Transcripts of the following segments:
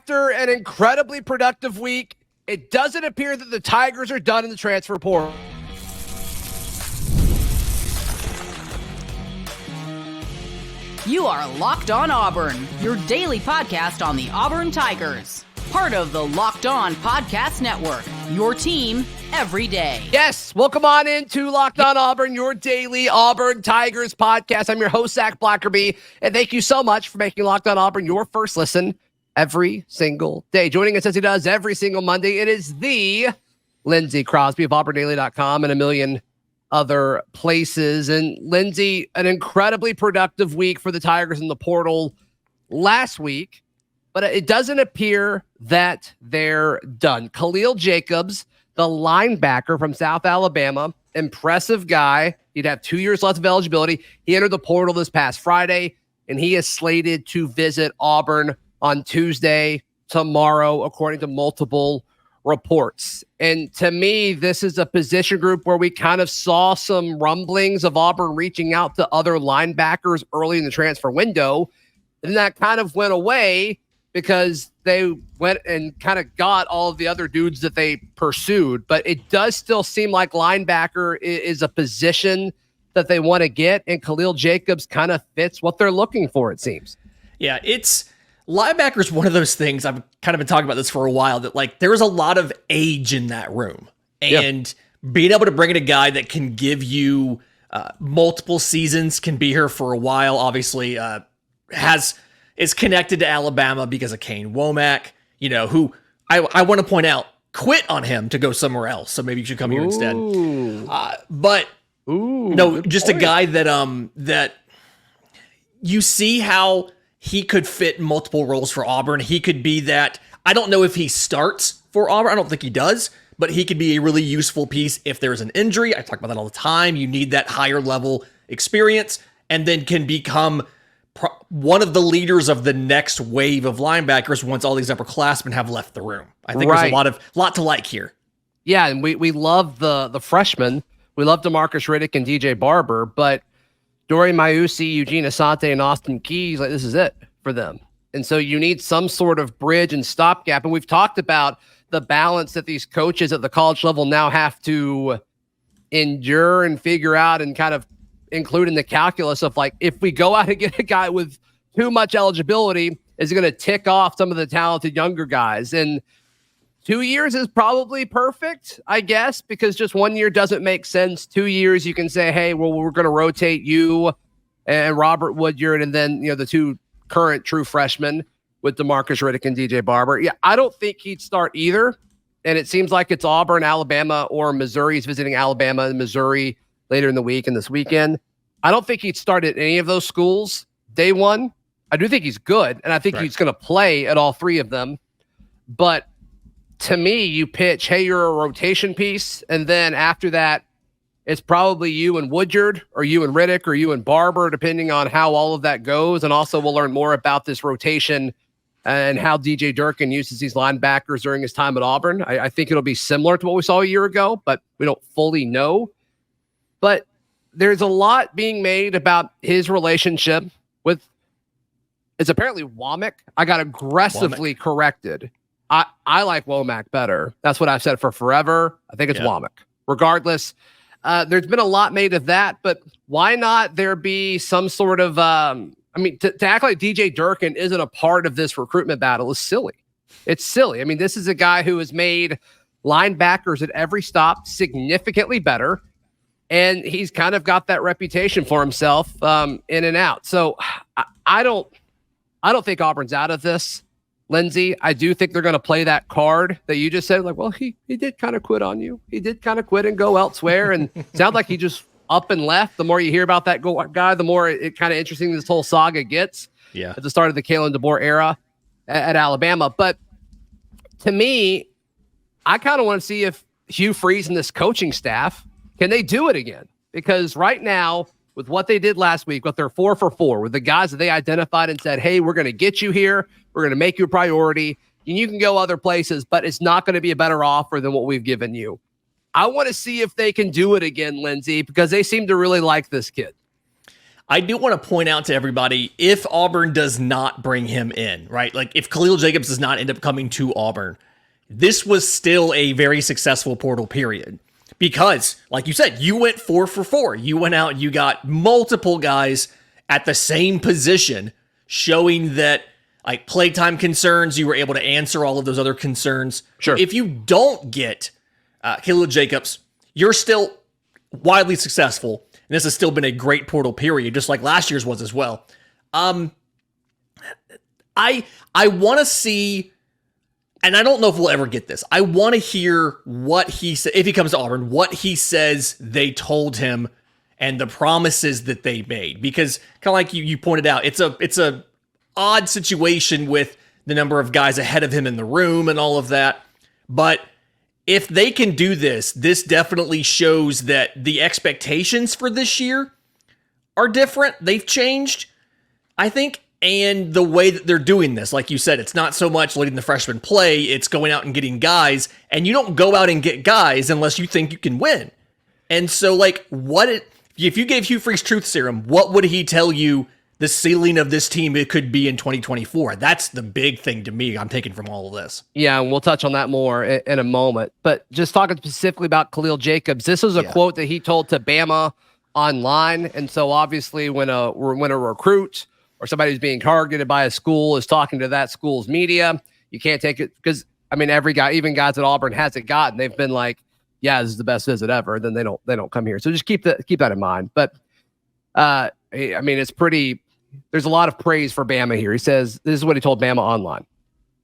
After an incredibly productive week, it doesn't appear that the Tigers are done in the transfer portal. You are Locked On Auburn, your daily podcast on the Auburn Tigers. Part of the Locked On Podcast Network, your team every day. Yes, welcome on into Locked On Auburn, your daily Auburn Tigers podcast. I'm your host, Zach Blackerby, and thank you so much for making Locked On Auburn your first listen every single day. Joining us as he does every single Monday, it is the Lindsay Crosby of AuburnDaily.com and a million other places. And Lindsay, an incredibly productive week for the Tigers in the portal last week, but it doesn't appear that they're done. Kalea Jacobs, the linebacker from South Alabama, impressive guy. He'd have 2 years left of eligibility. He entered the portal this past Friday, and he is slated to visit Auburn on Tuesday, tomorrow, according to multiple reports. And to me, this is a position group where we kind of saw some rumblings of Auburn reaching out to other linebackers early in the transfer window. And that kind of went away because they went and kind of got all of the other dudes that they pursued. But it does still seem like linebacker is a position that they want to get. And Kalea Jacobs kind of fits what they're looking for, it seems. Yeah, linebacker is one of those things. I've kind of been talking about this for a while, that like there's a lot of age in that room, and being able to bring in a guy that can give you multiple seasons, can be here for a while. Obviously, is connected to Alabama because of Kane Womack, who I want to point out quit on him to go somewhere else. So maybe you should come here instead. Just a guy that you see how he could fit multiple roles for Auburn. He could be that. I don't know if he starts for Auburn. I don't think he does, but he could be a really useful piece if there's an injury. I talk about that all the time. You need that higher level experience, and then can become one of the leaders of the next wave of linebackers once all these upperclassmen have left the room. I think there's a lot to like here. Yeah, and we love the freshmen. We love DeMarcus Riddick and DJ Barber, but Dori Mausi, Eugene Asante, and Austin Keys, this is it for them. And so you need some sort of bridge and stopgap. And we've talked about the balance that these coaches at the college level now have to endure and figure out and kind of include in the calculus of, like, if we go out and get a guy with too much eligibility, is it going to tick off some of the talented younger guys? And 2 years is probably perfect, I guess, because just 1 year doesn't make sense. 2 years, you can say, hey, well, we're going to rotate you and Robert Woodyard, and then, the two current true freshmen with DeMarcus Riddick and DJ Barber. Yeah, I don't think he'd start either. And it seems like it's Auburn, Alabama, or Missouri. He's visiting Alabama and Missouri later in the week and this weekend. I don't think he'd start at any of those schools day one. I do think he's good, and I think he's going to play at all three of them. But to me, you pitch, hey, you're a rotation piece, and then after that, it's probably you and Woodyard, or you and Riddick, or you and Barber, depending on how all of that goes. And also, we'll learn more about this rotation and how DJ Durkin uses these linebackers during his time at Auburn. I think it'll be similar to what we saw a year ago, but we don't fully know. But there's a lot being made about his relationship with, it's apparently Womack. I got aggressively corrected. I like Womack better. That's what I've said for forever. I think it's Womack. Regardless, there's been a lot made of that, but why not there be some sort of, to act like DJ Durkin isn't a part of this recruitment battle is silly. It's silly. I mean, this is a guy who has made linebackers at every stop significantly better, and he's kind of got that reputation for himself in and out. So I don't think Auburn's out of this. Lindsay, I do think they're going to play that card that you just said, like, well, he did kind of quit on you. He did kind of quit and go elsewhere. And sounds like he just up and left. The more you hear about that guy, the more it kind of interesting this whole saga gets. Yeah. At the start of the Kalen DeBoer era at Alabama. But to me, I kind of want to see if Hugh Freeze and this coaching staff, can they do it again? Because right now, with what they did last week, with their 4 for 4, with the guys that they identified and said, hey, we're going to get you here. We're going to make you a priority. And you can go other places, but it's not going to be a better offer than what we've given you. I want to see if they can do it again, Lindsay, because they seem to really like this kid. I do want to point out to everybody, if Auburn does not bring him in, right? Like if Kalea Jacobs does not end up coming to Auburn, this was still a very successful portal period. Because, like you said, you went 4 for 4. You went out, you got multiple guys at the same position, showing that like playtime concerns, you were able to answer all of those other concerns. Sure. If you don't get Kalea Jacobs, you're still widely successful. And this has still been a great portal period, just like last year's was as well. I want to see, and I don't know if we'll ever get this. I want to hear what he said, if he comes to Auburn, what he says they told him and the promises that they made. Because kind of like you pointed out, it's a odd situation with the number of guys ahead of him in the room and all of that. But if they can do this, this definitely shows that the expectations for this year are different. They've changed, I think. And the way that they're doing this, like you said, it's not so much letting the freshmen play, it's going out and getting guys. And you don't go out and get guys unless you think you can win. And so, like, if you gave Hugh Freeze truth serum, what would he tell you the ceiling of this team it could be in 2024? That's the big thing to me I'm taking from all of this. Yeah, and we'll touch on that more in a moment. But just talking specifically about Kalea Jacobs, this was a quote that he told to Bama online. And so obviously when a recruit or somebody who's being targeted by a school is talking to that school's media, you can't take it because, I mean, every guy, even guys at Auburn hasn't gotten, they've been like, yeah, this is the best visit ever. Then they don't come here. So just keep that in mind. But I mean, it's pretty, there's a lot of praise for Bama here. He says, this is what he told Bama online.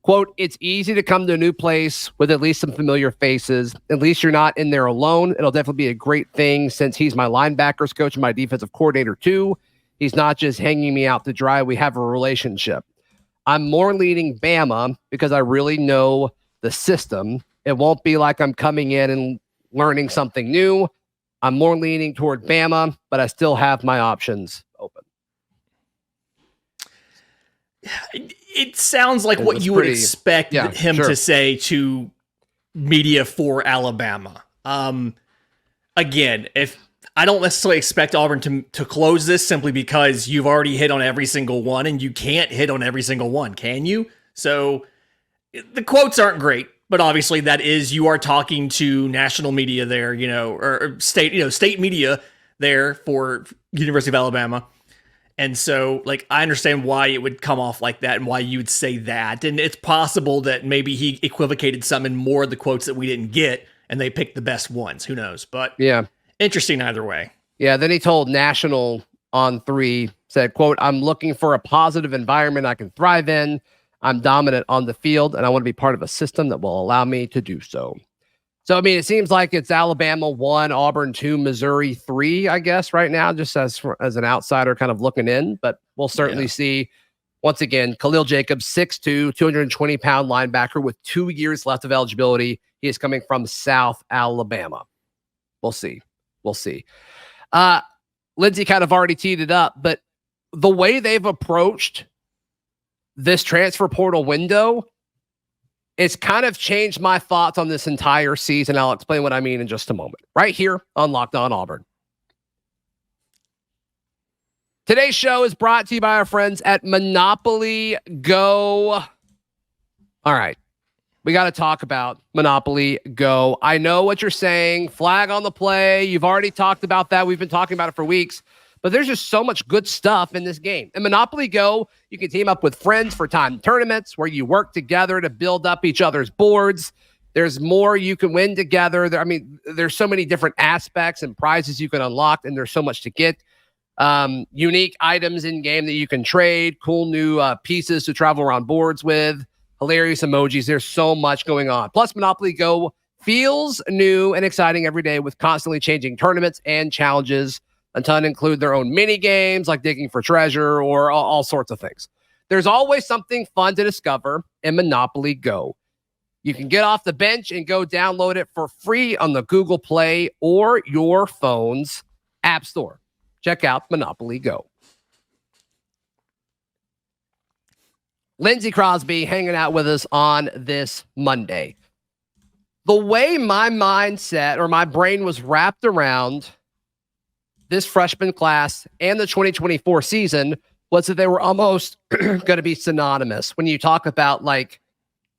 Quote, it's easy to come to a new place with at least some familiar faces. At least you're not in there alone. It'll definitely be a great thing since he's my linebackers coach and my defensive coordinator too. He's not just hanging me out to dry. We have a relationship. I'm more leaning Bama because I really know the system. It won't be like I'm coming in and learning something new. I'm more leaning toward Bama, but I still have my options open. It sounds like what you would expect him to say to media for Alabama. Again, if I don't necessarily expect Auburn to close this simply because you've already hit on every single one and you can't hit on every single one, can you? So the quotes aren't great, but obviously that is, you are talking to national media there, or state media there for University of Alabama. And so, like, I understand why it would come off like that and why you would say that. And it's possible that maybe he equivocated some in more of the quotes that we didn't get and they picked the best ones. Who knows? But yeah, interesting either way. Yeah. Then he told National on 3, said, quote, I'm looking for a positive environment I can thrive in. I'm dominant on the field and I want to be part of a system that will allow me to do so. So, I mean, it seems like it's Alabama 1, Auburn 2, Missouri 3, I guess, right now, just as an outsider kind of looking in. But we'll certainly see, once again, Kalea Jacobs, 6'2", 220-pound linebacker with 2 years left of eligibility. He is coming from South Alabama. We'll see. Lindsay kind of already teed it up, but the way they've approached this transfer portal window, it's kind of changed my thoughts on this entire season. I'll explain what I mean in just a moment. Right here on Locked On Auburn. Today's show is brought to you by our friends at Monopoly Go. All right. We got to talk about Monopoly Go. I know what you're saying. Flag on the play. You've already talked about that. We've been talking about it for weeks. But there's just so much good stuff in this game. In Monopoly Go, you can team up with friends for timed tournaments where you work together to build up each other's boards. There's more you can win together. There's so many different aspects and prizes you can unlock, and there's so much to get. Unique items in game that you can trade, cool new pieces to travel around boards with, hilarious emojis. There's so much going on. Plus, Monopoly Go feels new and exciting every day with constantly changing tournaments and challenges. A ton include their own mini games like digging for treasure or all sorts of things. There's always something fun to discover in Monopoly Go. You can get off the bench and go download it for free on the Google Play or your phone's App Store. Check out Monopoly Go. Lindsay Crosby hanging out with us on this Monday. The way my mindset or my brain was wrapped around this freshman class and the 2024 season was that they were almost going to be synonymous. When you talk about like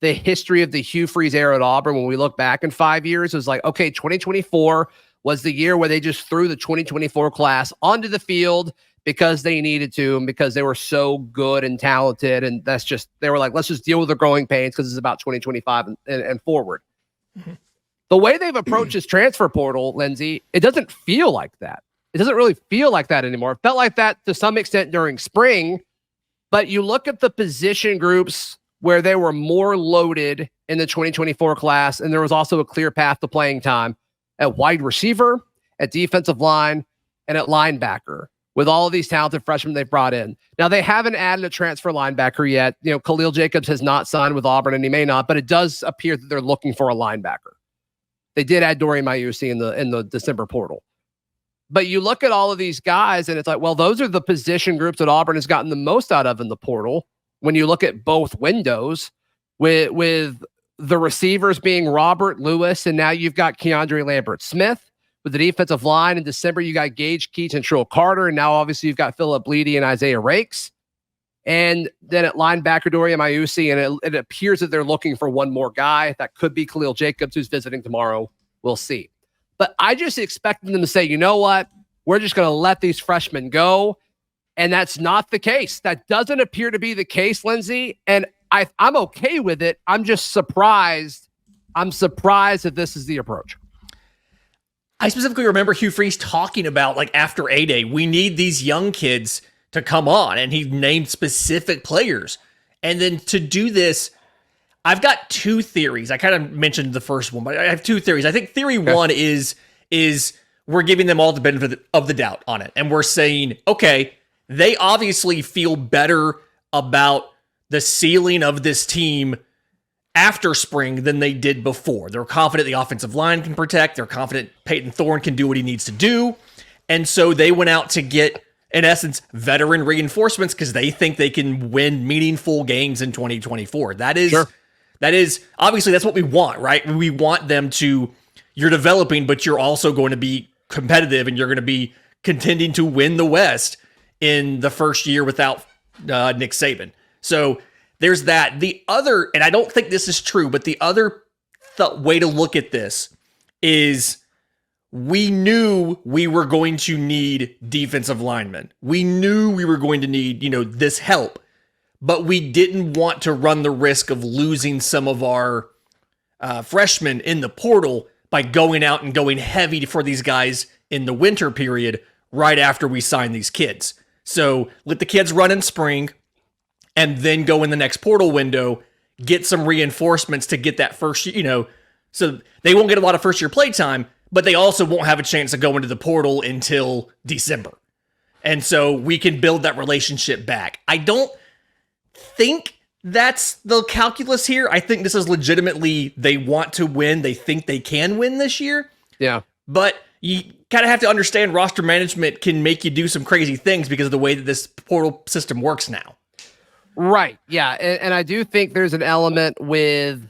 the history of the Hugh Freeze era at Auburn, when we look back in 5 years, it was like, okay, 2024 was the year where they just threw the 2024 class onto the field because they needed to and because they were so good and talented. And that's just, they were like, let's just deal with the growing pains because it's about 2025 and forward. Mm-hmm. The way they've approached this transfer portal, Lindsay, it doesn't feel like that. It doesn't really feel like that anymore. It felt like that to some extent during spring, but you look at the position groups where they were more loaded in the 2024 class, and there was also a clear path to playing time at wide receiver, at defensive line, and at linebacker with all of these talented freshmen they've brought in. Now, they haven't added a transfer linebacker yet. You know, Kalea Jacobs has not signed with Auburn, and he may not, but it does appear that they're looking for a linebacker. They did add Dorian Mayusi in the December portal. But you look at all of these guys, and it's like, well, those are the position groups that Auburn has gotten the most out of in the portal. When you look at both windows, with the receivers being Robert Lewis, and now you've got Keandre Lambert-Smith. With the defensive line in December, you got Gage Keats and Trill Carter, and now obviously you've got Phillip Bleedy and Isaiah Rakes. And then at linebacker, Dorian Mayusi, and it appears that they're looking for one more guy. That could be Kalea Jacobs, who's visiting tomorrow. We'll see. But I just expected them to say, you know what? We're just going to let these freshmen go. And that's not the case. That doesn't appear to be the case, Lindsay. And I'm okay with it. I'm just surprised. I'm surprised that this is the approach. I specifically remember Hugh Freeze talking about, like, after A-Day, we need these young kids to come on. And he named specific players. And then to do this, I've got two theories. I kind of mentioned the first one, but I have two theories. I think theory one is we're giving them all the benefit of the doubt on it. And we're saying, okay, they obviously feel better about the ceiling of this team after spring than they did before. They're confident the offensive line can protect. They're confident Peyton Thorne can do what he needs to do. And so they went out to get, in essence, veteran reinforcements because they think they can win meaningful games in 2024. That is obviously that's what we want, right? We want them to, you're developing, but you're also going to be competitive and you're going to be contending to win the West in the first year without Nick Saban. So there's that. The other, and I don't think this is true, but the other way to look at this is we knew we were going to need defensive linemen. We knew we were going to need, this help, but we didn't want to run the risk of losing some of our freshmen in the portal by going out and going heavy for these guys in the winter period right after we sign these kids. So let the kids run in spring and then go in the next portal window, get some reinforcements to get that first, so they won't get a lot of first year play time, but they also won't have a chance to go into the portal until December. And so we can build that relationship back. I don't think that's the calculus here. I think this is legitimately, they want to win. They think they can win this year. Yeah. But you kind of have to understand roster management can make you do some crazy things because of the way that this portal system works now. Right. Yeah. And I do think there's an element with,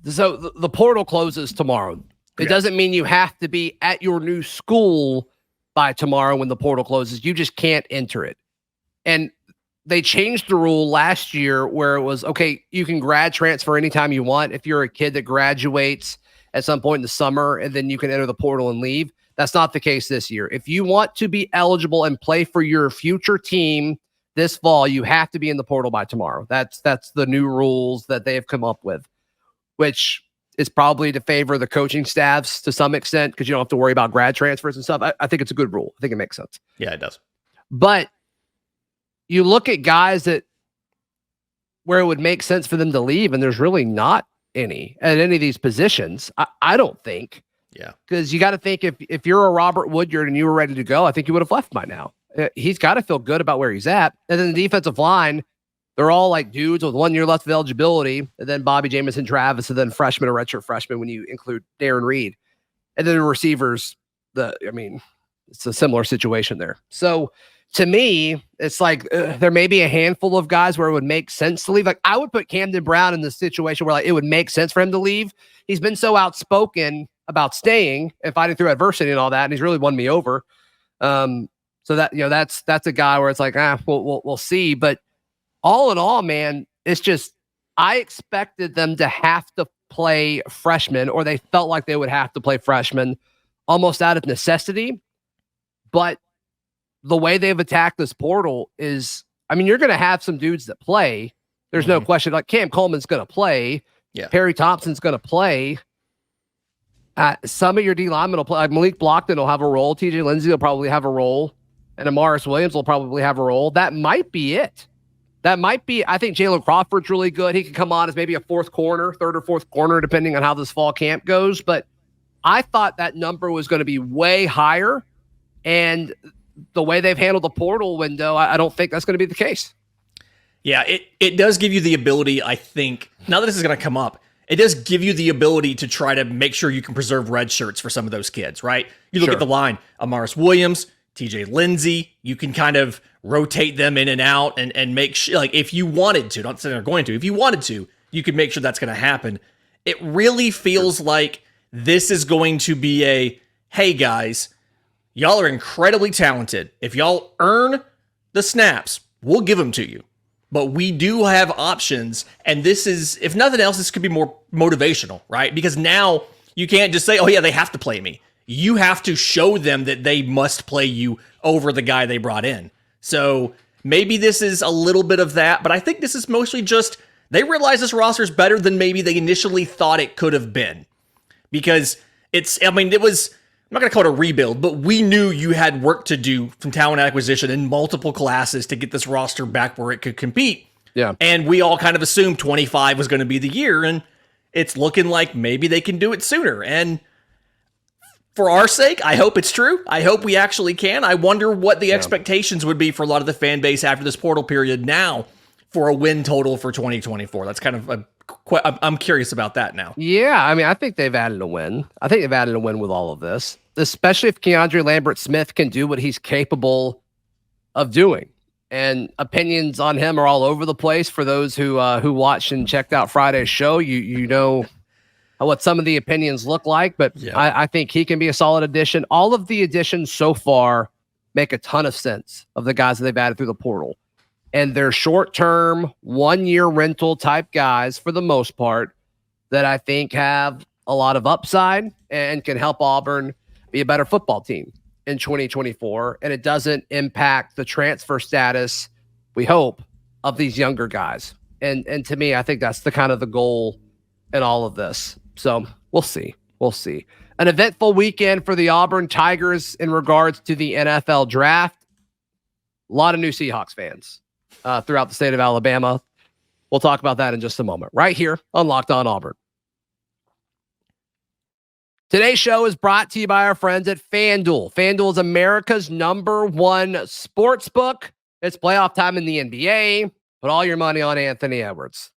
so the portal closes tomorrow. It doesn't mean you have to be at your new school by tomorrow when the portal closes. You just can't enter it. And they changed the rule last year where it was, okay, you can grad transfer anytime you want. If you're a kid that graduates at some point in the summer and then you can enter the portal and leave. That's not the case this year. If you want to be eligible and play for your future team this fall, you have to be in the portal by tomorrow. That's the new rules that they have come up with, which is probably to favor the coaching staffs to some extent because you don't have to worry about grad transfers and stuff. I think it's a good rule. I think it makes sense. Yeah, it does. But you look at guys that where it would make sense for them to leave, and there's really not any at any of these positions. I don't think. Yeah. Because you got to think if you're a Robert Woodyard and you were ready to go, I think you would have left by now. He's got to feel good about where he's at. And then the defensive line, they're all like dudes with 1 year left of eligibility. And then Bobby Jamison Travis, and then freshman or redshirt freshman when you include Darren Reed. And then the receivers, it's a similar situation there. So to me, it's like there may be a handful of guys where it would make sense to leave. Like I would put Camden Brown in the situation where like it would make sense for him to leave. He's been so outspoken about staying and fighting through adversity and all that. And he's really won me over. So that, that's a guy where it's like, we'll see. But all in all, man, it's just, I expected them to have to play freshmen, or they felt like they would have to play freshmen almost out of necessity. But the way they've attacked this portal is, you're going to have some dudes that play. There's no question. Like Cam Coleman's going to play. Yeah. Perry Thompson's going to play. Some of your D linemen will play. Like Malik Blockton will have a role. TJ Lindsay will probably have a role. And Amaris Williams will probably have a role. That might be it. I think Jalen Crawford's really good. He could come on as maybe a third or fourth corner, depending on how this fall camp goes. But I thought that number was going to be way higher. And the way they've handled the portal window, I don't think that's going to be the case. Yeah, it does give you the ability, I think, now that this is going to come up, it does give you the ability to try to make sure you can preserve red shirts for some of those kids, right? You look at the line, Amaris Williams, TJ Lindsay, you can kind of rotate them in and out and make sure, like, if you wanted to, not saying they're going to, if you wanted to, you could make sure that's going to happen. It really feels like this is going to be a, hey guys, y'all are incredibly talented. If y'all earn the snaps, we'll give them to you. But we do have options, and this is, if nothing else, this could be more motivational, right? Because now you can't just say, oh yeah, they have to play me. You have to show them that they must play you over the guy they brought in. So maybe this is a little bit of that, but I think this is mostly just, they realize this roster is better than maybe they initially thought it could have been. Because it was, I'm not going to call it a rebuild, but we knew you had work to do from talent acquisition in multiple classes to get this roster back where it could compete. Yeah. And we all kind of assumed 25 was going to be the year, and it's looking like maybe they can do it sooner. And for our sake, I hope it's true. I hope we actually can. I wonder what the expectations would be for a lot of the fan base after this portal period now for a win total for 2024. That's kind of I'm curious about that now. Yeah, I think they've added a win. I think they've added a win with all of this, especially if Keandre Lambert-Smith can do what he's capable of doing. And opinions on him are all over the place. For those who watched and checked out Friday's show, you know what some of the opinions look like, but I think he can be a solid addition. All of the additions so far make a ton of sense of the guys that they've added through the portal. And they're short-term, one-year rental type guys for the most part that I think have a lot of upside and can help Auburn be a better football team in 2024. And it doesn't impact the transfer status, we hope, of these younger guys. And to me, I think that's the kind of the goal in all of this. So we'll see. We'll see. An eventful weekend for the Auburn Tigers in regards to the NFL Draft. A lot of new Seahawks fans throughout the state of Alabama. We'll talk about that in just a moment, right here on Locked On Auburn. Today's show is brought to you by our friends at FanDuel. FanDuel is America's #1 sports book. It's playoff time in the NBA. Put all your money on Anthony Edwards.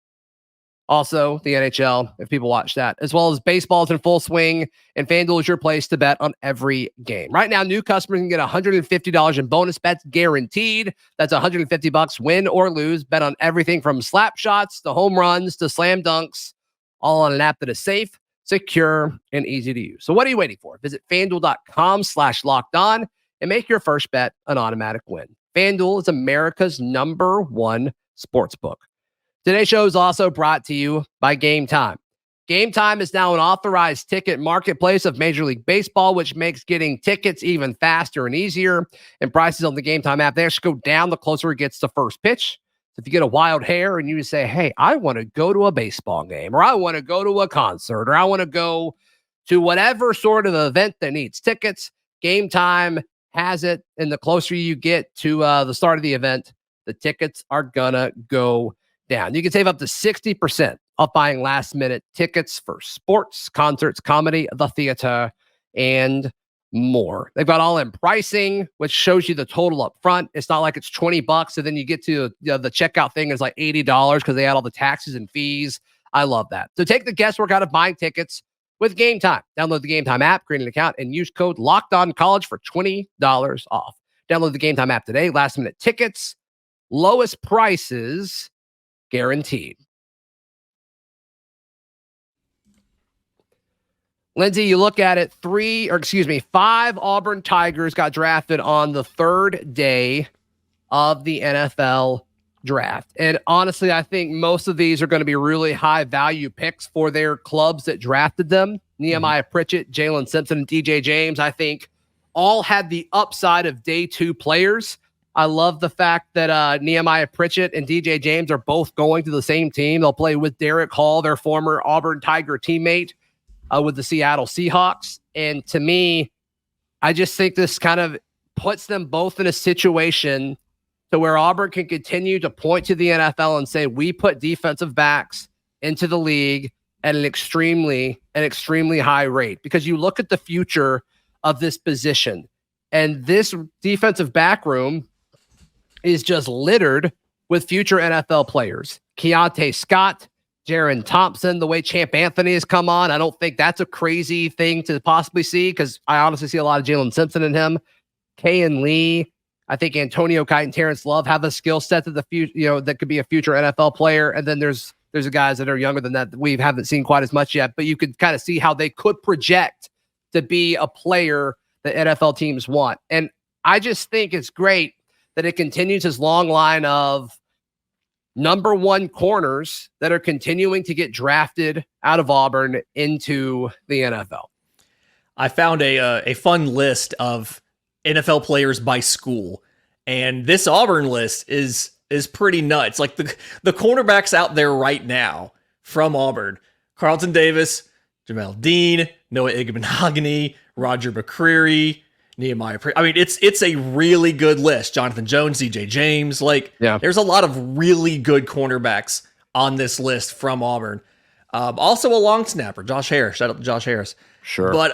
Also, the NHL, if people watch that, as well as baseball's in full swing, and FanDuel is your place to bet on every game. Right now, new customers can get $150 in bonus bets guaranteed. That's $150 win or lose. Bet on everything from slap shots to home runs to slam dunks, all on an app that is safe, secure, and easy to use. So what are you waiting for? Visit FanDuel.com/lockedon and make your first bet an automatic win. FanDuel is America's #1 sportsbook. Today's show is also brought to you by Game Time. Game Time is now an authorized ticket marketplace of Major League Baseball, which makes getting tickets even faster and easier. And prices on the Game Time app, they actually go down the closer it gets to first pitch. So if you get a wild hair and you say, hey, I want to go to a baseball game, or I want to go to a concert, or I want to go to whatever sort of event that needs tickets, Game Time has it. And the closer you get to the start of the event, the tickets are going to go down. You can save up to 60% off buying last-minute tickets for sports, concerts, comedy, the theater, and more. They've got all-in pricing, which shows you the total up front. It's not like it's $20 and then you get to the checkout thing is like $80 because they add all the taxes and fees. I love that. So take the guesswork out of buying tickets with Game Time. Download the Game Time app, create an account, and use code LOCKEDONCollege for $20 off. Download the Game Time app today. Last-minute tickets, lowest prices guaranteed. Lindsay, you look at it, 5 Auburn Tigers got drafted on the third day of the NFL draft. And honestly, I think most of these are going to be really high value picks for their clubs that drafted them. Nehemiah Pritchett, Jalen Simpson, and DJ James, I think all had the upside of day 2 players. I love the fact that Nehemiah Pritchett and DJ James are both going to the same team. They'll play with Derek Hall, their former Auburn Tiger teammate, with the Seattle Seahawks. And to me, I just think this kind of puts them both in a situation to where Auburn can continue to point to the NFL and say, we put defensive backs into the league at an extremely high rate. Because you look at the future of this position, and this defensive back room is just littered with future NFL players. Keontae Scott, Jaron Thompson, the way Champ Anthony has come on, I don't think that's a crazy thing to possibly see, because I honestly see a lot of Jalen Simpson in him. Kayan Lee, I think Antonio Kite and Terrence Love have a skill set that that could be a future NFL player. And then there's the guys that are younger than that we haven't seen quite as much yet, but you could kind of see how they could project to be a player that NFL teams want. And I just think it's great that it continues this long line of number 1 corners that are continuing to get drafted out of Auburn into the NFL. I found a fun list of NFL players by school, and this Auburn list is pretty nuts. Like the cornerbacks out there right now from Auburn: Carlton Davis, Jamel Dean, Noah Igbenogany, Roger McCreary, Nehemiah. I mean, it's a really good list. Jonathan Jones, DJ James. There's a lot of really good cornerbacks on this list from Auburn. Also a long snapper, Josh Harris. Shout out to Josh Harris. Sure. But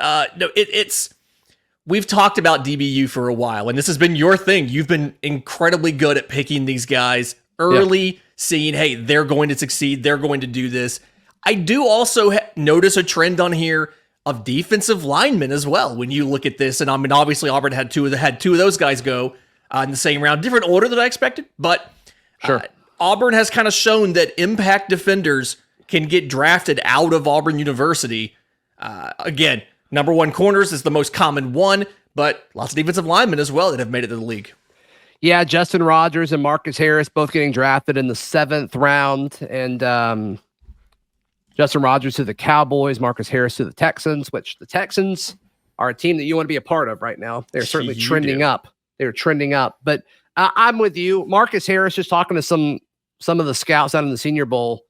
we've talked about DBU for a while, and this has been your thing. You've been incredibly good at picking these guys early, seeing, hey, they're going to succeed. They're going to do this. I do also notice a trend on here of defensive linemen as well. When you look at this, and I mean, obviously Auburn had two of those guys go in the same round, different order than I expected, but sure. Auburn has kind of shown that impact defenders can get drafted out of Auburn University. Again, number 1 corners is the most common one, but lots of defensive linemen as well that have made it to the league. Yeah, Justin Rogers and Marcus Harris both getting drafted in the 7th round, and Justin Rogers to the Cowboys, Marcus Harris to the Texans, which the Texans are a team that you want to be a part of right now. They're certainly trending up. They're trending up. But I'm with you. Marcus Harris, just talking to some of the scouts out in the Senior Bowl,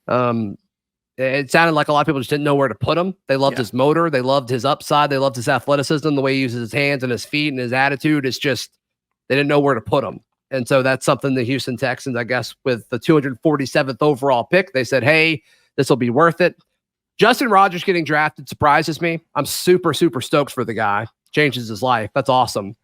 it sounded like a lot of people just didn't know where to put him. They loved his motor. They loved his upside. They loved his athleticism, the way he uses his hands and his feet and his attitude. It's just they didn't know where to put him. And so that's something the Houston Texans, I guess, with the 247th overall pick, they said, hey, this will be worth it. Justin Rogers getting drafted surprises me. I'm super, super stoked for the guy. Changes his life. That's awesome.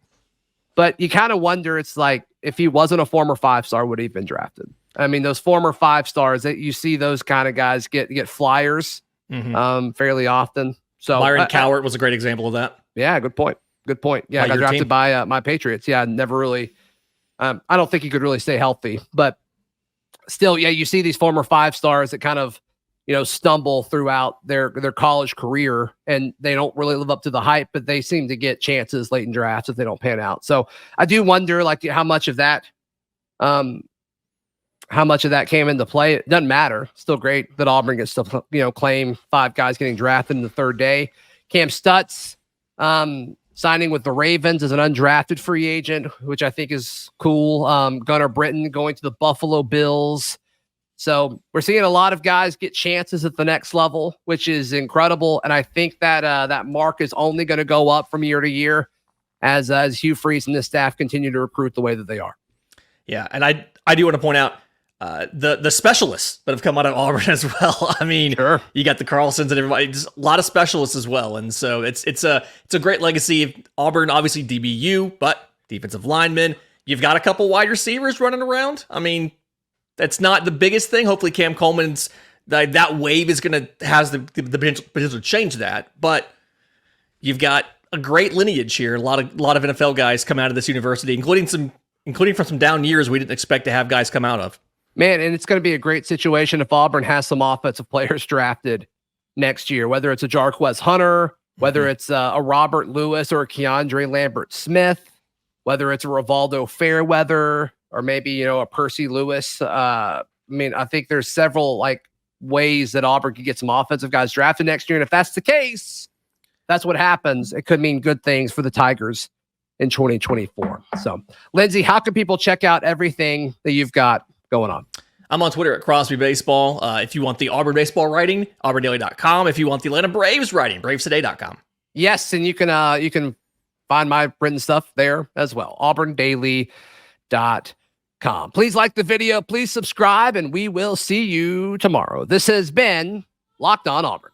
But you kind of wonder, it's like, if he wasn't a former 5-star, would he have been drafted? I mean, those former 5-stars, that you see those kind of guys get flyers fairly often. So Myron Cowart was a great example of that. Yeah, good point. Good point. Yeah, I got drafted by my Patriots. Yeah, never really. I don't think he could really stay healthy, but still, yeah, you see these former 5-stars that kind of stumble throughout their college career, and they don't really live up to the hype, but they seem to get chances late in drafts if they don't pan out. So I do wonder, like, how much of that came into play. It doesn't matter. Still great that Auburn gets to claim 5 guys getting drafted in the 3rd day. Cam Stutz signing with the Ravens as an undrafted free agent, which I think is cool. Gunnar Britton going to the Buffalo Bills. So we're seeing a lot of guys get chances at the next level, which is incredible. And I think that that mark is only going to go up from year to year as Hugh Freeze and this staff continue to recruit the way that they are. Yeah, and I do want to point out the specialists that have come out of Auburn as well. I mean, sure. You got the Carlsons and everybody, just a lot of specialists as well. And so it's a great legacy. Auburn, obviously DBU, but defensive linemen. You've got a couple wide receivers running around. I mean, that's not the biggest thing. Hopefully Cam Coleman's that wave is going to has the potential to change that. But you've got a great lineage here. A lot of NFL guys come out of this university, including from some down years we didn't expect to have guys come out of. Man, and it's going to be a great situation if Auburn has some offensive players drafted next year, whether it's a Jarquez Hunter, whether it's a Robert Lewis or a Keandre Lambert-Smith, whether it's a Rivaldo Fairweather or maybe, a Percy Lewis. I think there's several ways that Auburn could get some offensive guys drafted next year. And if that's the case, that's what happens. It could mean good things for the Tigers in 2024. So, Lindsay, how can people check out everything that you've got going on? I'm on Twitter at Crosby Baseball. If you want the Auburn baseball writing, auburndaily.com. If you want the Atlanta Braves writing, bravestoday.com. Yes, and you can find my written stuff there as well, auburndaily.com. Please like the video, please subscribe, and we will see you tomorrow. This has been Locked On Auburn.